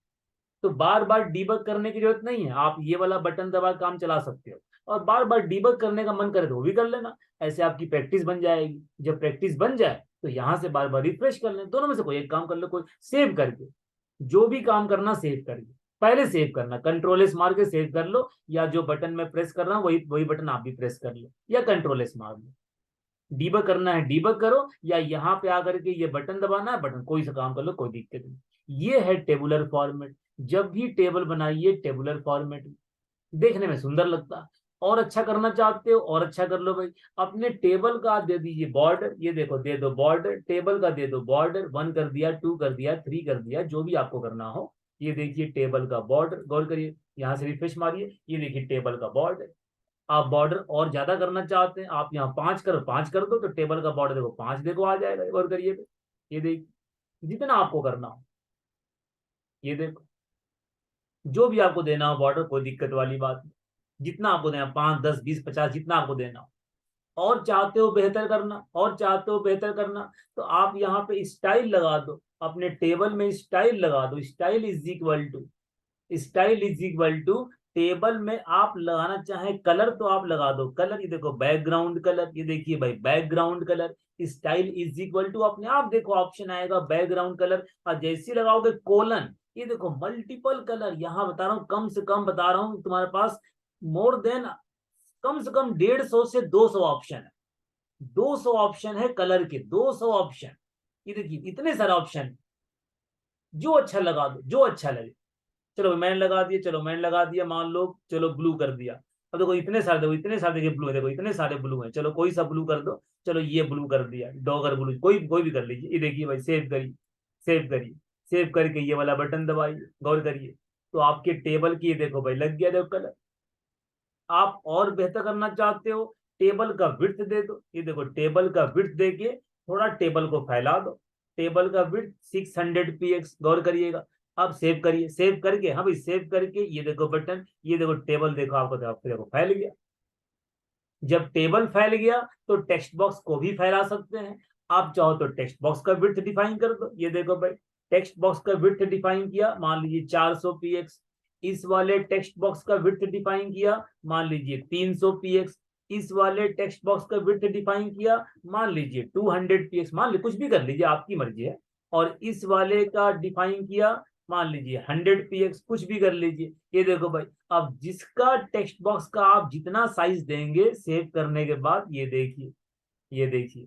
तो बार बार डीबग करने की जरूरत नहीं है, आप ये वाला बटन दबा काम चला सकते हो। और बार बार डीबग करने का मन करे तो वो भी कर लेना, ऐसे आपकी प्रैक्टिस बन जाएगी। जब प्रैक्टिस बन जाए तो यहाँ से बार बार रिफ्रेश कर लें, दोनों में से कोई एक काम कर लो, कोई सेव करके। जो भी काम करना सेव करिए, पहले सेव करना, कंट्रोल एस मार के सेव कर लो, या जो बटन में प्रेस कर रहा हूँ वही वही बटन आप भी प्रेस कर लो, या कंट्रोल एस मार लो। डीबग करना है डीबग करो, या यहाँ पे आकर के ये बटन दबाना है, बटन कोई सा काम कर लो, कोई दिक्कत नहीं। ये है टेबुलर फॉर्मेट। जब भी टेबल बनाइए टेबुलर फॉर्मेट, देखने में सुंदर लगता है। और अच्छा करना चाहते हो और अच्छा कर लो भाई, अपने टेबल का दे दीजिए बॉर्डर। ये देखो दे दो बॉर्डर, टेबल का दे दो बॉर्डर, 1 कर दिया, 2 कर दिया, 3 कर दिया, जो भी आपको करना हो। ये देखिए टेबल का बॉर्डर, गौर करिए, यहाँ से रिफ्रेश मारिए, ये देखिए टेबल का बॉर्डर। आप बॉर्डर और ज्यादा करना चाहते हैं, आप यहाँ 5 करो, 5 कर दो, तो टेबल का बॉर्डर देखो 5 देखो आ जाएगा। गौर करिए, ये देखिए जितना आपको करना हो, ये देखो जो भी आपको देना हो बॉर्डर, कोई दिक्कत वाली बात नहीं। जितना आपको देना, 5, 10, 20, 50, जितना आपको देना हो। और चाहते हो बेहतर करना, और चाहते हो बेहतर करना, तो आप यहाँ पे स्टाइल लगा दो, अपने टेबल में स्टाइल लगा दो। Style is equal to, style is equal to table में आप लगाना चाहे कलर तो आप लगा दो कलर। ये देखो बैकग्राउंड कलर, ये देखिए भाई background colour. Style is equal to अपने आप देखो ऑप्शन आएगा बैकग्राउंड कलर, और जैसे लगाओगे कोलन, ये देखो मल्टीपल कलर। यहाँ बता रहा हूँ, कम से कम बता रहा हूँ, तुम्हारे पास मोर देन कम से कम 150 से 200 ऑप्शन है। 200 ऑप्शन है कलर के, 200 ऑप्शन। ये देखिए इतने सारे ऑप्शन, जो अच्छा लगा दो, जो अच्छा लगे। चलो मैंने लगा दिया, चलो मैंने लगा दिया, मान लो चलो ब्लू कर दिया। अब देखो इतने सारे, देखो इतने सारे, देखिए ब्लू है, देखो इतने सारे ब्लू हैं, चलो कोई सा ब्लू कर दो। चलो ये ब्लू कर दिया, डॉगर ब्लू, कोई कोई भी कर लीजिए। ये देखिए भाई, सेव करिए, सेव करिए, सेव करके ये वाला बटन दबाइए, गौर करिए, तो आपके टेबल की ये देखो भाई लग गया देखो कलर। आप और बेहतर करना चाहते हो, टेबल का विड्थ दे दो। ये देखो टेबल का विड्थ देके थोड़ा टेबल को फैला दो। टेबल का विड्थ 600 px, गौर करिएगा। अब सेव करिए, सेव करके, हाँ भाई सेव करके, ये देखो बटन, ये देखो टेबल देखो आपको, देखो फैल गया। जब टेबल फैल गया तो टेक्स्ट बॉक्स को भी फैला सकते हैं। आप चाहो तो टेक्स्ट बॉक्स का विड्थ डिफाइन कर दो। ये देखो भाई टेक्स्ट बॉक्स का विड्थ डिफाइन किया, मान लीजिए 400 px। इस वाले टेक्स्ट बॉक्स का विड्थ डिफाइन किया, मान लीजिए 300 px। इस वाले टेक्स्ट बॉक्स का विड्थ डिफाइन किया, मान लीजिए 200 px, मान लीजिए कुछ भी कर लीजिए, आपकी मर्जी है। और इस वाले का डिफाइन किया, मान लीजिए 100 px, कुछ भी कर लीजिए। ये देखो भाई, अब जिसका टेक्स्ट बॉक्स का आप जितना साइज देंगे सेव करने के बाद, ये देखिए, ये देखिए,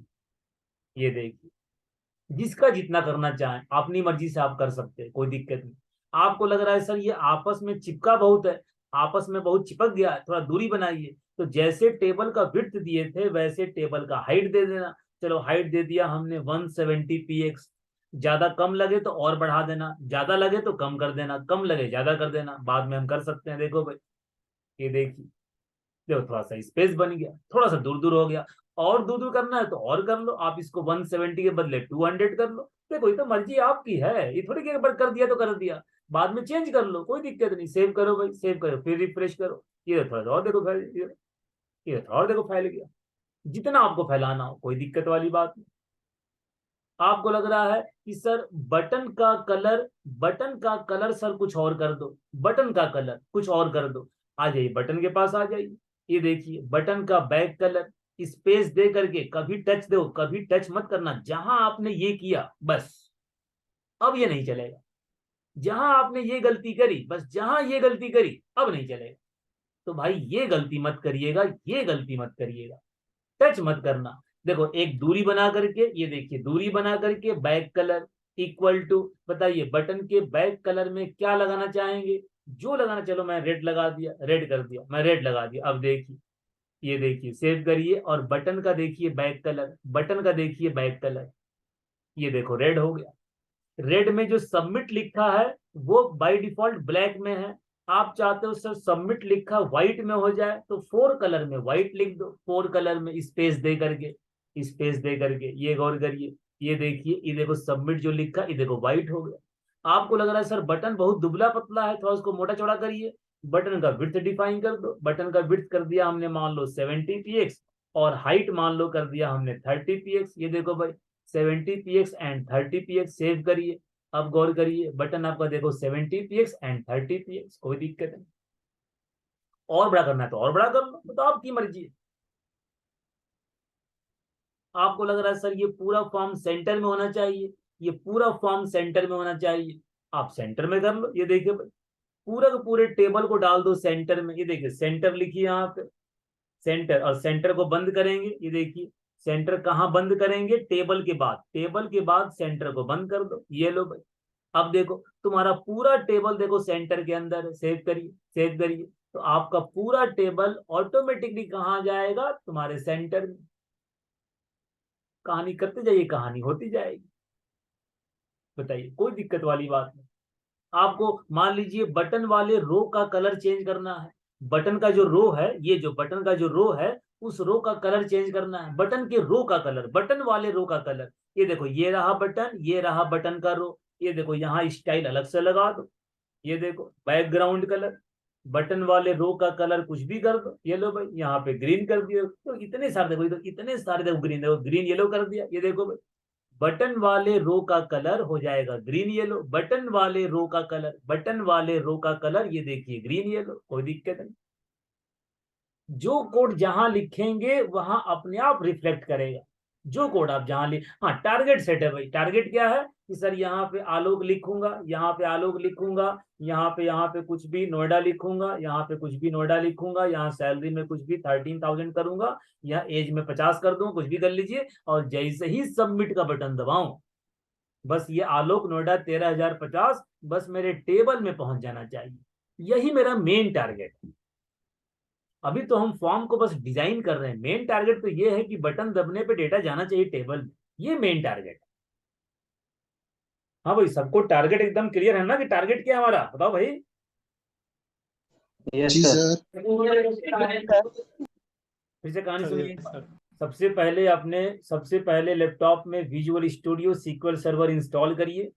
ये देखिए, जिसका जितना करना चाहें अपनी मर्जी से आप कर सकते हैं, कोई दिक्कत नहीं। आपको लग रहा है सर ये आपस में चिपका बहुत है, आपस में बहुत चिपक गया है, थोड़ा दूरी बनाइए, तो जैसे टेबल का विड्थ दिए थे वैसे टेबल का हाइट दे देना। चलो हाइट दे दिया हमने 170 px। ज्यादा कम लगे तो और बढ़ा देना, ज्यादा लगे तो कम कर देना, कम लगे ज्यादा कर देना, बाद में हम कर सकते हैं। देखो भाई, ये देखिए, देखो थोड़ा सा स्पेस बन गया, थोड़ा सा दूर दूर हो गया। और दूर दूर करना है तो और कर लो, आप इसको 170 के बदले 200 कर लो। देखो ये तो मर्जी आपकी है, ये थोड़ी कि एक बार कर दिया तो कर दिया, बाद में चेंज कर लो, कोई दिक्कत नहीं। सेव करो भाई, सेव करो, फिर रिफ्रेश करो। ये थोड़ा सा और देखो फैल, ये थोड़ा और देखो फैल गया। जितना आपको फैलाना हो, कोई दिक्कत वाली बात नहीं। आपको लग रहा है कि सर बटन का कलर, बटन का कलर सर कुछ और कर दो, बटन का कलर कुछ और कर दो, आ जाइए बटन के पास आ जाइए। ये देखिए बटन का बैक कलर, स्पेस दे करके, कभी टच दो, कभी टच मत करना। जहां आपने ये किया बस, अब ये नहीं चलेगा। जहां आपने ये गलती करी, बस जहां ये गलती करी अब नहीं चलेगा। तो भाई ये गलती मत करिएगा, ये गलती मत करिएगा, टच मत करना। देखो एक दूरी बना करके, ये देखिए दूरी बना करके बैक कलर इक्वल टू, बताइए बटन के बैक कलर में क्या लगाना चाहेंगे, जो लगाना, चलो मैं रेड लगा दिया, रेड कर दिया, मैं रेड लगा दिया। अब देखिए, ये देखिए सेव करिए, और बटन का देखिए बैक कलर, बटन का देखिए बैक कलर, ये देखो रेड हो गया। रेड में जो सबमिट लिखा है वो बाय डिफॉल्ट ब्लैक में है, आप चाहते हो सर सबमिट लिखा व्हाइट में हो जाए, तो फोर कलर में व्हाइट लिख दो, फोर कलर में स्पेस दे करके, स्पेस दे करके, ये गौर करिए, ये देखिए, ये देखो सबमिट जो लिखा, ये देखो व्हाइट हो गया। आपको लग रहा है सर बटन बहुत दुबला पतला है, थोड़ा उसको मोटा चौड़ा करिए, बटन का विड्थ डिफाइन कर दो, बटन का विड्थ कर दिया हमने मान लो 70 px, और हाइट मान लो कर दिया हमने 30 px, ये देखो भाई 70 px एंड 30 px, सेव करिए। अब गौर करिए बटन आपका देखो 70 px एंड 30 px, कोई दिक्कत नहीं, और बड़ा करना है तो और बड़ा कर लो, तो आपकी मर्जी है। आपको लग रहा है सर ये पूरा फॉर्म सेंटर में होना चाहिए, ये पूरा फॉर्म सेंटर में होना चाहिए, आप सेंटर में कर लो। ये देखिए भाई पूरा के पूरे टेबल को डाल दो सेंटर में, ये देखिए सेंटर लिखिए यहाँ पे, सेंटर, और सेंटर को बंद करेंगे, ये देखिए सेंटर कहाँ बंद करेंगे, टेबल के बाद, टेबल के बाद सेंटर को बंद कर दो, ये लो भाई। अब देखो तुम्हारा पूरा टेबल देखो सेंटर के अंदर है, सेव करिए, सेव करिए, तो आपका पूरा टेबल ऑटोमेटिकली कहाँ जाएगा, तुम्हारे सेंटर में। कहानी करते जाइए, कहानी होती जाएगी, बताइए कोई दिक्कत वाली बात नहीं। आपको मान लीजिए बटन वाले रो का कलर चेंज करना है, बटन का जो रो है, ये जो बटन का जो रो है, उस रो का कलर चेंज करना है, बटन के रो का कलर, बटन वाले रो का कलर, ये देखो ये रहा बटन, ये रहा बटन का रो, ये देखो यहाँ स्टाइल अलग से लगा दो, ये देखो बैकग्राउंड कलर, बटन वाले रो का कलर कुछ भी कर दो, ये लो भाई यहाँ पे ग्रीन कर दिया, तो इतने सारे देखो, तो इतने सारे देखो ग्रीन, देखो ग्रीन येलो कर दिया, ये देखो भाई बटन वाले रो का कलर हो जाएगा ग्रीन येलो, बटन वाले रो का कलर, बटन वाले रो का कलर, ये देखिए ग्रीन येलो, कोई दिक्कत नहीं। जो कोड जहां लिखेंगे वहां अपने आप रिफ्लेक्ट करेगा, जो कोड आप जहां लिख, हाँ टारगेट सेट है भाई, टारगेट क्या है कि सर यहाँ पे आलोक लिखूंगा, यहाँ पे आलोक लिखूंगा, यहाँ पे कुछ भी नोएडा लिखूंगा, यहाँ पे कुछ भी नोएडा लिखूंगा, यहाँ सैलरी में कुछ भी 13,000 करूंगा, यहाँ एज में 50 कर दूंगा, कुछ भी कर लीजिए, और जैसे ही सबमिट का बटन दबाऊं, बस ये आलोक नोएडा 13,050 बस मेरे टेबल में पहुंच जाना चाहिए, यही मेरा मेन टारगेट है। अभी तो हम फॉर्म को बस डिजाइन कर रहे हैं, मेन टारगेट तो ये है कि बटन दबने पे डेटा जाना चाहिए टेबल में, ये मेन टारगेट है। हाँ भाई सबको टारगेट एकदम क्लियर है ना कि टारगेट क्या है हमारा, बताओ भाई। यस जी सर। सर। फिर से कहानी सुनिए। सर सबसे पहले लैपटॉप में visual studio SQL server install करिए।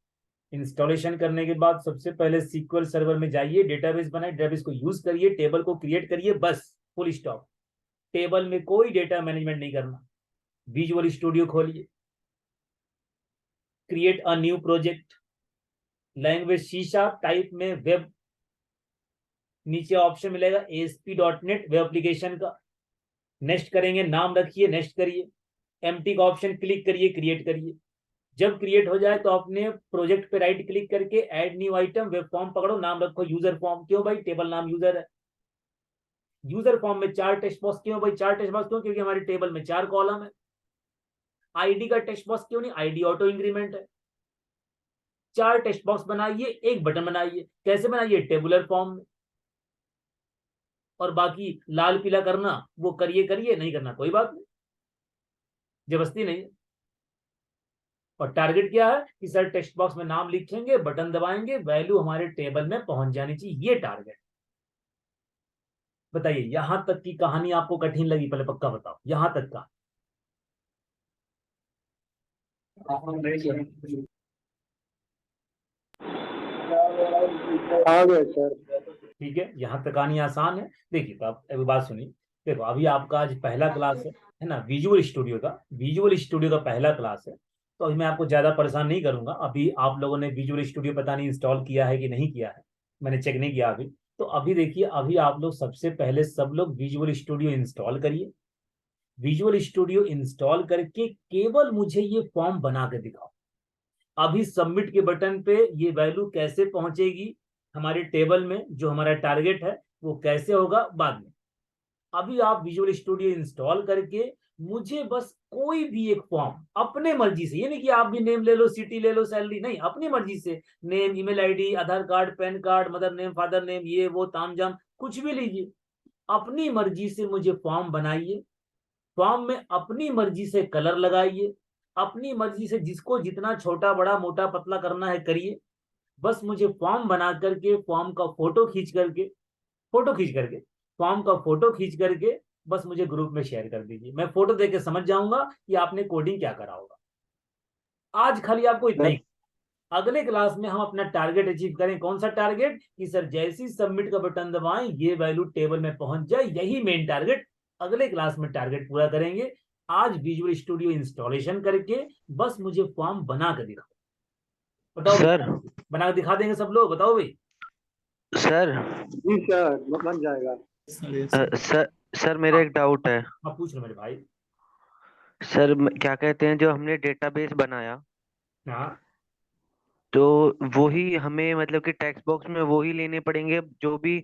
इंस्टॉलेशन करने के बाद सबसे पहले सीक्वल सर्वर में जाइए, डेटाबेस बनाए, डेटाबेस को यूज करिए, टेबल को क्रिएट करिए, बस फुल स्टॉप। टेबल में कोई डेटा मैनेजमेंट नहीं करना। विजुअल स्टूडियो खोलिए, create a new project, language सी#, टाइप में वेब, नीचे ऑप्शन मिलेगा ASP.NET वेब एप्लीकेशन का, नेक्स्ट करेंगे, नाम रखिए, नेक्स्ट करिए, एम्प्टी का ऑप्शन क्लिक करिए, क्रिएट करिए। जब क्रिएट हो जाए तो अपने प्रोजेक्ट पे राइट क्लिक करके add new item, web form पकड़ो, नाम रखो यूजर फॉर्म, क्यों भाई टेबल नाम यूजर है। यूजर फॉर्म में 4 टेक्स्ट बॉक्स, क्यों भाई 4 टेक्स्ट बॉक्स, क्यों, क्योंकि हमारे टेबल में 4 कॉलम है। आईडी का टेक्स्ट बॉक्स क्यों नहीं, आईडी ऑटो इंक्रीमेंट है। 4 टेक्स्ट बॉक्स बनाइए, एक बटन बनाइए, कैसे बनाइए, टेबुलर फॉर्म में। और बाकी लाल पीला करना वो करिए करिए, नहीं करना कोई बात नहीं, जबरदस्ती नहीं। और टारगेट क्या है कि सर टेक्स्ट बॉक्स में नाम लिखेंगे, बटन दबाएंगे, वैल्यू हमारे टेबल में पहुंच जानी चाहिए, ये टारगेट। बताइए यहां तक की कहानी आपको कठिन लगी, पहले पक्का बताओ, यहां तक का। आ गए सर। ठीक है, यहाँ तक कहानी आसान है। देखिए तो आप अभी बात सुनिए, देखो अभी आपका आज पहला क्लास है ना, विजुअल स्टूडियो का, विजुअल स्टूडियो का पहला क्लास है। तो अभी मैं आपको ज्यादा परेशान नहीं करूंगा, अभी आप लोगों ने विजुअल स्टूडियो पता नहीं इंस्टॉल किया है कि नहीं किया है, मैंने चेक नहीं किया अभी। तो अभी देखिए, अभी आप लोग सबसे पहले सब लोग विजुअल स्टूडियो इंस्टॉल करिए। विजुअल स्टूडियो इंस्टॉल करके केवल मुझे ये फॉर्म बना के दिखाओ। अभी सबमिट के बटन पे ये वैल्यू कैसे पहुंचेगी हमारे टेबल में, जो हमारा टारगेट है, वो कैसे होगा बाद में। अभी आप विजुअल स्टूडियो इंस्टॉल करके मुझे बस कोई भी एक फॉर्म अपने मर्जी से, ये नहीं कि आप भी नेम ले लो, सिटी ले लो, सैलरी, नहीं, अपनी मर्जी से name, email ID, Aadhaar card, PAN card, mother name, father name, ये वो तामझाम कुछ भी लीजिए, अपनी मर्जी से मुझे फॉर्म बनाइए। फॉर्म में अपनी मर्जी से कलर लगाइए, अपनी मर्जी से जिसको जितना छोटा बड़ा मोटा पतला करना है करिए। बस मुझे फॉर्म बना करके, फॉर्म का फोटो खींच करके फॉर्म का फोटो खींच करके बस मुझे ग्रुप में शेयर कर दीजिए। मैं फोटो देख के समझ जाऊंगा कि आपने कोडिंग क्या करा होगा। आज खाली आपको इतना ही। अगले क्लास में हम अपना टारगेट अचीव करें। कौन सा टारगेट? कि सर जैसे ही सबमिट का बटन दबाएं ये वैल्यू टेबल में पहुंच जाए, यही मेन टारगेट। अगले क्लास में टारगेट पूरा करेंगे। आज विजुअल स्टूडियो इंस्टॉलेशन करके बस मुझे फॉर्म बना कर दिखाओ। बताओ सर। बना कर दिखा देंगे सब लोग, बताओ भाई। सर। जी सर, बन जाएगा। सर मेरा एक डाउट है। हाँ पूछ लो मेरे भाई। सर क्या कहते हैं, जो हमने डेटाबेस बनाया हाँ तो वो ही हमें मतलब कि टेक्स्ट बॉक्स में वो ही लेने पड़ेंगे जो भी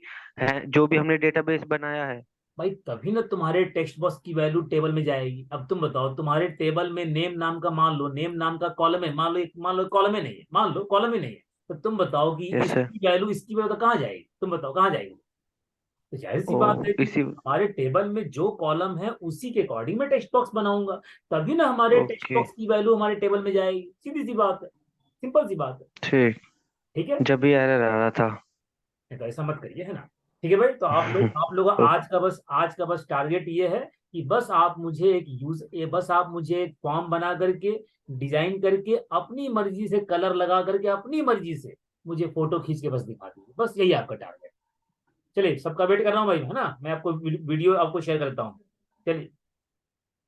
है, जो भी हमने डेटाबेस बनाया है। भाई, तभी ना तुम्हारे टेक्स्ट बॉक्स की वैल्यू टेबल में जाएगी। अब तुम बताओ, तुम्हारे टेबल में नेम नाम का, मान लो नेम नाम का कॉलम है, मान लो कॉलम ही नहीं है, मान लो कॉलम ही नहीं है, तो तुम बताओ कि यस सर। इसकी वैल्यू तो कहाँ जाएगी? तुम बताओ कहाँ जाएगी? तो जाहिर सी ओ बात है कि इसी। हमारे टेबल में जो कॉलम है उसी के अकॉर्डिंग मैं टेक्स्ट बॉक्स बनाऊंगा, तभी ना हमारे टेक्स्ट ओके। बॉक्स की वैल्यू हमारे टेबल में जाएगी। सीधी सी बात है, सिंपल सी बात है। ठीक। ठीक है, जब भी एरर आ रहा था। नहीं तो ऐसा मत करिए, है ना। ठीक है भाई, तो आप लोग आज का बस टारगेट ये है कि बस आप मुझे बस आप मुझे एक फॉर्म बना करके, डिजाइन करके, अपनी मर्जी से कलर लगा करके, अपनी मर्जी से मुझे फोटो खींच के बस दिखा दीजिए। बस यही आपका टारगेट। चलिए, सबका वेट कर रहा हूँ भाई, है ना। मैं आपको वीडियो आपको शेयर करता हूँ। चलिए।